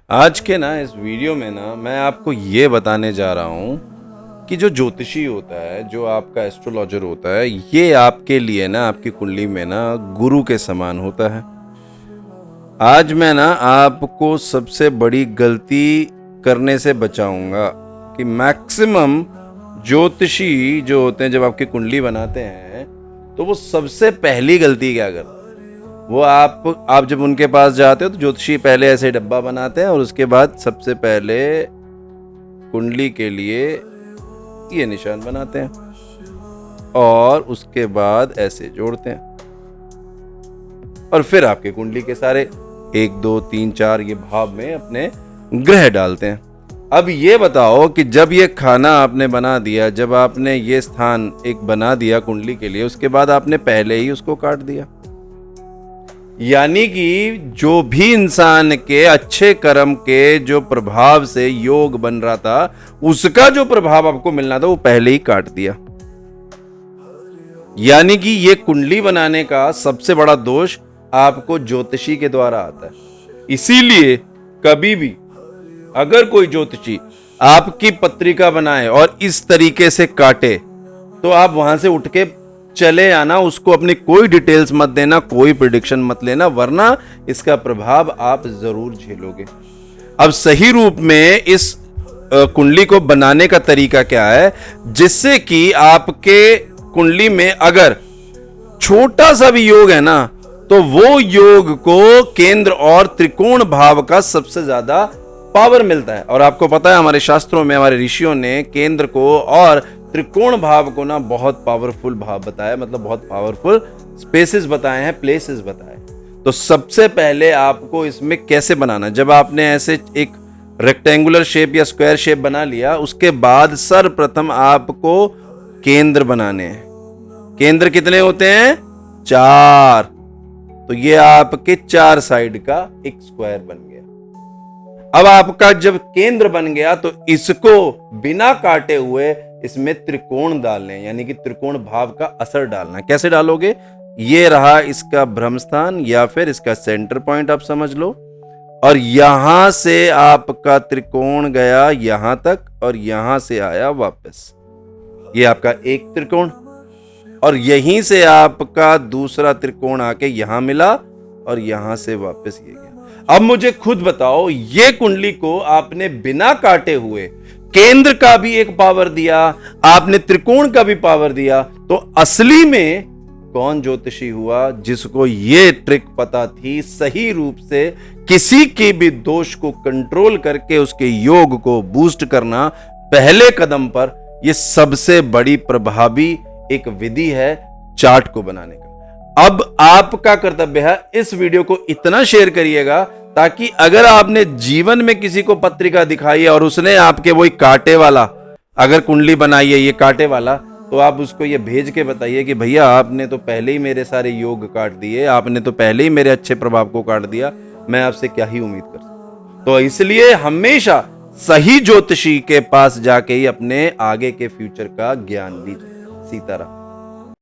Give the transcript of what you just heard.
आज के ना इस वीडियो में ना मैं आपको ये बताने जा रहा हूँ कि जो ज्योतिषी होता है, जो आपका एस्ट्रोलॉजर होता है, ये आपके लिए ना आपकी कुंडली में ना गुरु के समान होता है। आज मैं ना आपको सबसे बड़ी गलती करने से बचाऊंगा कि मैक्सिमम ज्योतिषी जो होते हैं जब आपकी कुंडली बनाते हैं तो वो सबसे पहली गलती क्या करते हैं, वो आप जब उनके पास जाते हो तो ज्योतिषी पहले ऐसे डब्बा बनाते हैं और उसके बाद सबसे पहले कुंडली के लिए ये निशान बनाते हैं और उसके बाद ऐसे जोड़ते हैं और फिर आपके कुंडली के सारे 1 2 3 4 ये भाव में अपने ग्रह डालते हैं। अब ये बताओ कि जब ये खाना आपने बना दिया, जब आपने ये स्थान एक बना दिया कुंडली के लिए, उसके बाद आपने पहले ही उसको काट दिया। यानी कि जो भी इंसान के अच्छे कर्म के जो प्रभाव से योग बन रहा था, उसका जो प्रभाव आपको मिलना था वो पहले ही काट दिया। यानी कि ये कुंडली बनाने का सबसे बड़ा दोष आपको ज्योतिषी के द्वारा आता है। इसीलिए कभी भी अगर कोई ज्योतिषी आपकी पत्रिका बनाए और इस तरीके से काटे तो आप वहां से उठ के चले आना, उसको अपनी कोई डिटेल्स मत देना, कोई प्रेडिक्शन मत लेना, वरना इसका प्रभाव आप जरूर झेलोगे। अब सही रूप में इस कुंडली को बनाने का तरीका क्या है, जिससे कि आपके कुंडली में अगर छोटा सा भी योग है ना, तो वो योग को केंद्र और त्रिकोण भाव का सबसे ज्यादा पावर मिलता है। और आपको पता है हमारे शास्त्रों में हमारे ऋषियों ने केंद्र को और त्रिकोण भाव को ना बहुत पावरफुल भाव बताया, मतलब बहुत पावरफुल स्पेसेस बताए हैं, प्लेसेस बताए। तो सबसे पहले आपको इसमें कैसे बनाना, जब आपने ऐसे एक रेक्टेंगुलर शेप या स्क्वायर शेप बना लिया, उसके बाद सर्वप्रथम आपको केंद्र बनाने हैं। केंद्र कितने होते हैं? 4। तो ये आपके 4 साइड का एक स्क्वायर बन गया। अब आपका जब केंद्र बन गया तो इसको बिना काटे हुए इसमें त्रिकोण डालने, यानी कि त्रिकोण भाव का असर डालना। कैसे डालोगे? ये रहा इसका ब्रह्म स्थान या फिर इसका सेंटर पॉइंट आप समझ लो, और यहां से आपका त्रिकोण गया यहां तक और यहां से आया वापस। ये आपका एक त्रिकोण, और यहीं से आपका दूसरा त्रिकोण आके यहां मिला और यहां से वापस ये गया। अब मुझे खुद बताओ, ये कुंडली को आपने बिना काटे हुए केंद्र का भी एक पावर दिया, आपने त्रिकोण का भी पावर दिया, तो असली में कौन ज्योतिषी हुआ जिसको ये ट्रिक पता थी सही रूप से किसी के भी दोष को कंट्रोल करके उसके योग को बूस्ट करना पहले कदम पर। यह सबसे बड़ी प्रभावी एक विधि है चार्ट को बनाने का। अब आपका कर्तव्य है इस वीडियो को इतना शेयर करिएगा ताकि अगर आपने जीवन में किसी को पत्रिका दिखाई है और उसने आपके वही कांटे वाला अगर कुंडली बनाई है, ये कांटे वाला, तो आप उसको ये भेज के बताइए कि भैया आपने तो पहले ही मेरे सारे योग काट दिए, आपने तो पहले ही मेरे अच्छे प्रभाव को काट दिया, मैं आपसे क्या ही उम्मीद कर सकता। तो इसलिए हमेशा सही ज्योतिषी के पास जाके ही अपने आगे के फ्यूचर का ज्ञान लीजिए। सीताराम।